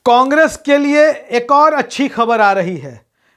कांग्रेस के लिए एक और अच्छी खबर आ रही है।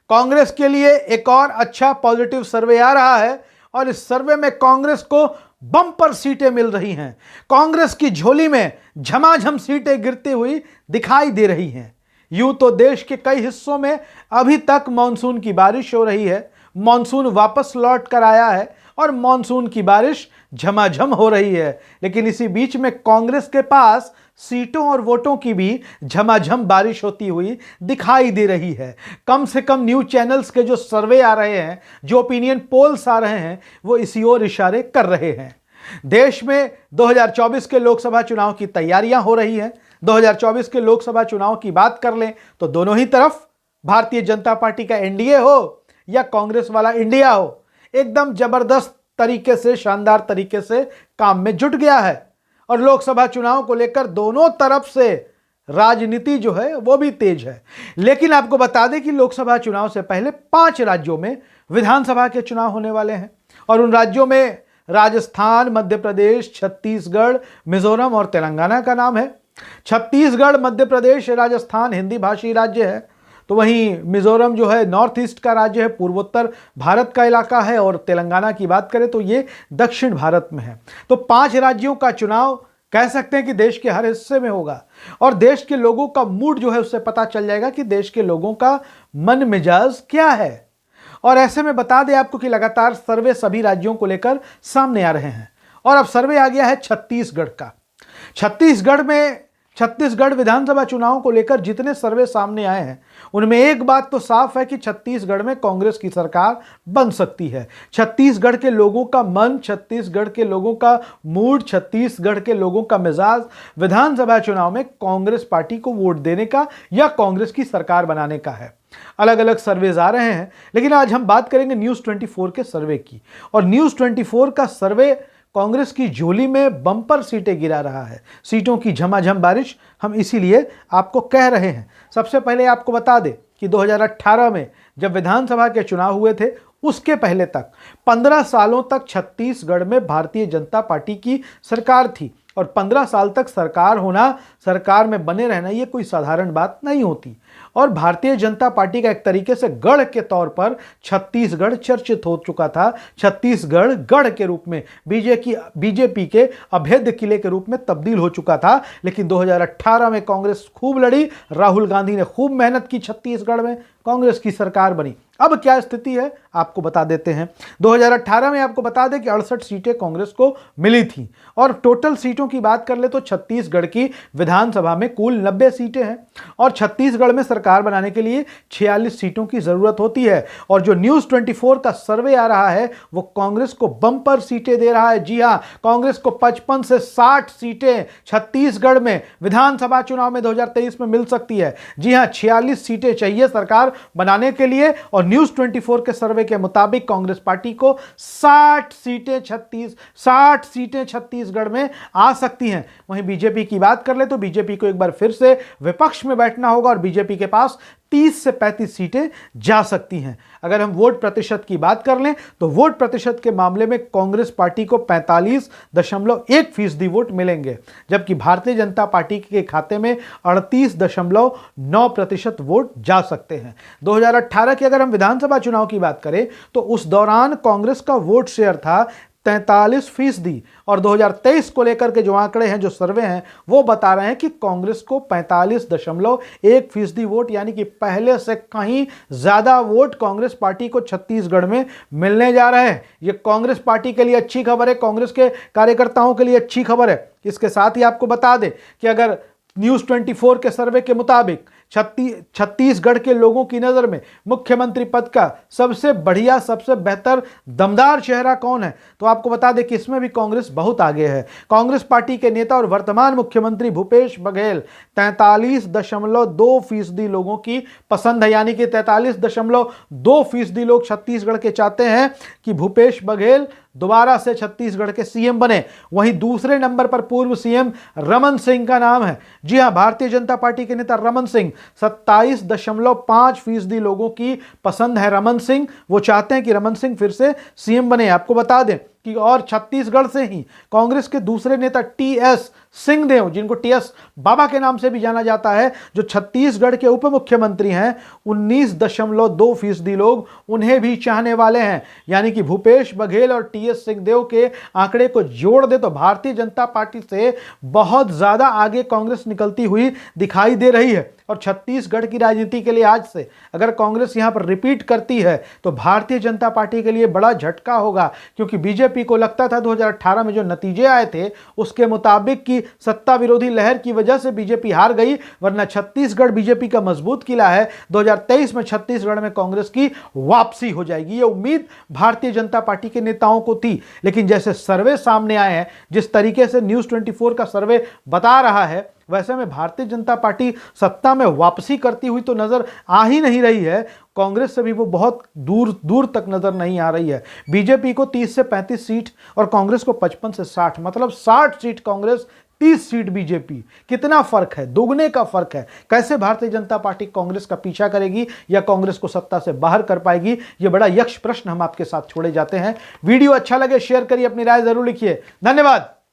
कांग्रेस के लिए एक और अच्छा पॉजिटिव सर्वे आ रहा है और इस सर्वे में कांग्रेस को बम्पर सीटें मिल रही हैं। कांग्रेस की झोली में झमाझम सीटें गिरती हुई दिखाई दे रही हैं। यूं तो देश के कई हिस्सों में अभी तक मानसून की बारिश हो रही है, मानसून वापस लौट कर आया है और मानसून की बारिश झमाझम हो रही है, लेकिन इसी बीच में कांग्रेस के पास सीटों और वोटों की भी झमाझम बारिश होती हुई दिखाई दे रही है। कम से कम न्यूज चैनल्स के जो सर्वे आ रहे हैं, जो ओपिनियन पोल्स आ रहे हैं, वो इसी ओर इशारे कर रहे हैं। देश में 2024 के लोकसभा चुनाव की तैयारियां हो रही हैं। 2024 के लोकसभा चुनाव की बात कर लें तो दोनों ही तरफ भारतीय जनता पार्टी का एनडीए हो या कांग्रेस वाला इंडिया हो, एकदम जबरदस्त तरीके से, शानदार तरीके से काम में जुट गया है और लोकसभा चुनाव को लेकर दोनों तरफ से राजनीति जो है वो भी तेज है। लेकिन आपको बता दें कि लोकसभा चुनाव से पहले 5 राज्यों में विधानसभा के चुनाव होने वाले हैं और उन राज्यों में राजस्थान, मध्य प्रदेश, छत्तीसगढ़, मिजोरम और तेलंगाना का नाम है। छत्तीसगढ़, मध्य प्रदेश, राजस्थान हिंदी भाषी राज्य है, तो वहीं मिजोरम जो है नॉर्थ ईस्ट का राज्य है, पूर्वोत्तर भारत का इलाका है और तेलंगाना की बात करें तो ये दक्षिण भारत में है। तो 5 राज्यों का चुनाव कह सकते हैं कि देश के हर हिस्से में होगा और देश के लोगों का मूड जो है उससे पता चल जाएगा कि देश के लोगों का मन मिजाज क्या है। और ऐसे में बता दें आपको कि लगातार सर्वे सभी राज्यों को लेकर सामने आ रहे हैं और अब सर्वे आ गया है छत्तीसगढ़ का। छत्तीसगढ़ विधानसभा चुनाव को लेकर जितने सर्वे सामने आए हैं उनमें एक बात तो साफ है कि छत्तीसगढ़ में कांग्रेस की सरकार बन सकती है। छत्तीसगढ़ के लोगों का मन, छत्तीसगढ़ के लोगों का मूड, छत्तीसगढ़ के लोगों का मिजाज विधानसभा चुनाव में कांग्रेस पार्टी को वोट देने का या कांग्रेस की सरकार बनाने का है। अलग अलग सर्वेज आ रहे हैं, लेकिन आज हम बात करेंगे न्यूज़ 24 के सर्वे की और न्यूज़ 24 का सर्वे कांग्रेस की झोली में बम्पर सीटें गिरा रहा है। सीटों की झमाझम बारिश हम इसीलिए आपको कह रहे हैं। सबसे पहले आपको बता दें कि 2018 में जब विधानसभा के चुनाव हुए थे उसके पहले तक 15 सालों तक छत्तीसगढ़ में भारतीय जनता पार्टी की सरकार थी और 15 साल तक सरकार होना, सरकार में बने रहना ये कोई साधारण बात नहीं होती और भारतीय जनता पार्टी का एक तरीके से गढ़ के तौर पर छत्तीसगढ़ चर्चित हो चुका था। छत्तीसगढ़ गढ़ के रूप में बीजेपी के अभेद्य किले के रूप में तब्दील हो चुका था। लेकिन 2018 में कांग्रेस खूब लड़ी, राहुल गांधी ने खूब मेहनत की, छत्तीसगढ़ में कांग्रेस की सरकार बनी। अब क्या स्थिति है आपको बता देते हैं। 2018 में आपको बता दें कि 68 सीटें कांग्रेस को मिली थी और टोटल सीटों की बात कर ले तो छत्तीसगढ़ की विधानसभा में कुल 90 सीटें हैं और छत्तीसगढ़ में सरकार बनाने के लिए 46 सीटों की जरूरत होती है। और जो न्यूज़ 24 का सर्वे आ रहा है वो कांग्रेस को बम्पर सीटें दे रहा है। जी हां, कांग्रेस को 55 से 60 सीटें छत्तीसगढ़ में विधानसभा चुनाव में 2023 में मिल सकती है। जी हां, 46 सीटें चाहिए सरकार बनाने के लिए और न्यूज़ 24 के सर्वे के मुताबिक कांग्रेस पार्टी को 60 सीटें छत्तीसगढ़ में आ सकती हैं। वहीं बीजेपी की बात कर ले तो बीजेपी को एक बार फिर से विपक्ष में बैठना होगा और बीजेपी के पास 30 से 35 सीटें जा सकती हैं। अगर हम वोट प्रतिशत की बात कर लें तो वोट प्रतिशत के मामले में कांग्रेस पार्टी को 45.1% वोट मिलेंगे, जबकि भारतीय जनता पार्टी के खाते में 38.9% वोट जा सकते हैं। 2018 के अगर हम विधानसभा चुनाव की बात करें तो उस दौरान कांग्रेस का वोट शेयर था 43% और 2023 को लेकर के जो आंकड़े हैं, जो सर्वे हैं, वो बता रहे हैं कि कांग्रेस को 45.1% वोट, यानी कि पहले से कहीं ज्यादा वोट कांग्रेस पार्टी को छत्तीसगढ़ में मिलने जा रहे हैं। ये कांग्रेस पार्टी के लिए अच्छी खबर है, कांग्रेस के कार्यकर्ताओं के लिए अच्छी खबर है। इसके साथ ही आपको बता दें कि अगर न्यूज़ 24 के सर्वे के मुताबिक छत्तीसगढ़ के लोगों की नजर में मुख्यमंत्री पद का सबसे बढ़िया, सबसे बेहतर, दमदार चेहरा कौन है, तो आपको बता दें कि इसमें भी कांग्रेस बहुत आगे है। कांग्रेस पार्टी के नेता और वर्तमान मुख्यमंत्री भूपेश बघेल 43.2% लोगों की पसंद है, यानी कि 43.2% लोग छत्तीसगढ़ के चाहते हैं कि भूपेश बघेल दोबारा से छत्तीसगढ़ के सीएम बने। वहीं दूसरे नंबर पर पूर्व सीएम रमन सिंह का नाम है। जी हां, भारतीय जनता पार्टी के नेता रमन सिंह 27.5% लोगों की पसंद है। रमन सिंह, वो चाहते हैं कि रमन सिंह फिर से सीएम बने। आपको बता दें कि और छत्तीसगढ़ से ही कांग्रेस के दूसरे नेता टीएस सिंहदेव, जिनको टीएस बाबा के नाम से भी जाना जाता है, जो छत्तीसगढ़ के उप मुख्यमंत्री हैं, 19.2% लोग उन्हें भी चाहने वाले हैं। यानी कि भूपेश बघेल और टीएस सिंहदेव के आंकड़े को जोड़ दे तो भारतीय जनता पार्टी से बहुत ज्यादा आगे कांग्रेस निकलती हुई दिखाई दे रही है। और छत्तीसगढ़ की राजनीति के लिए आज से अगर कांग्रेस यहां पर रिपीट करती है तो भारतीय जनता पार्टी के लिए बड़ा झटका होगा, क्योंकि बीजेपी को लगता था 2018 में जो नतीजे आए थे उसके मुताबिक कि सत्ता विरोधी लहर की वजह से बीजेपी हार गई, वरना छत्तीसगढ़ बीजेपी का मजबूत किला है। 2023 में छत्तीसगढ़ में कांग्रेस की वापसी हो जाएगी, यह उम्मीद भारतीय जनता पार्टी के नेताओं को थी। लेकिन जैसे सर्वे सामने आए हैं, जिस तरीके से न्यूज़ 24 का सर्वे बता रहा है, वैसे में भारतीय जनता पार्टी सत्ता में वापसी करती हुई तो नजर आ ही नहीं रही है। कांग्रेस से भी वो बहुत दूर दूर तक नजर नहीं आ रही है। बीजेपी को 30 से 35 सीट और कांग्रेस को 55 से 60, मतलब 60 सीट कांग्रेस, 30 सीट बीजेपी। कितना फर्क है, दोगुने का फर्क है। कैसे भारतीय जनता पार्टी कांग्रेस का पीछा करेगी या कांग्रेस को सत्ता से बाहर कर पाएगी, यह बड़ा यक्ष प्रश्न हम आपके साथ छोड़े जाते हैं। वीडियो अच्छा लगे शेयर करिए, अपनी राय जरूर लिखिए। धन्यवाद।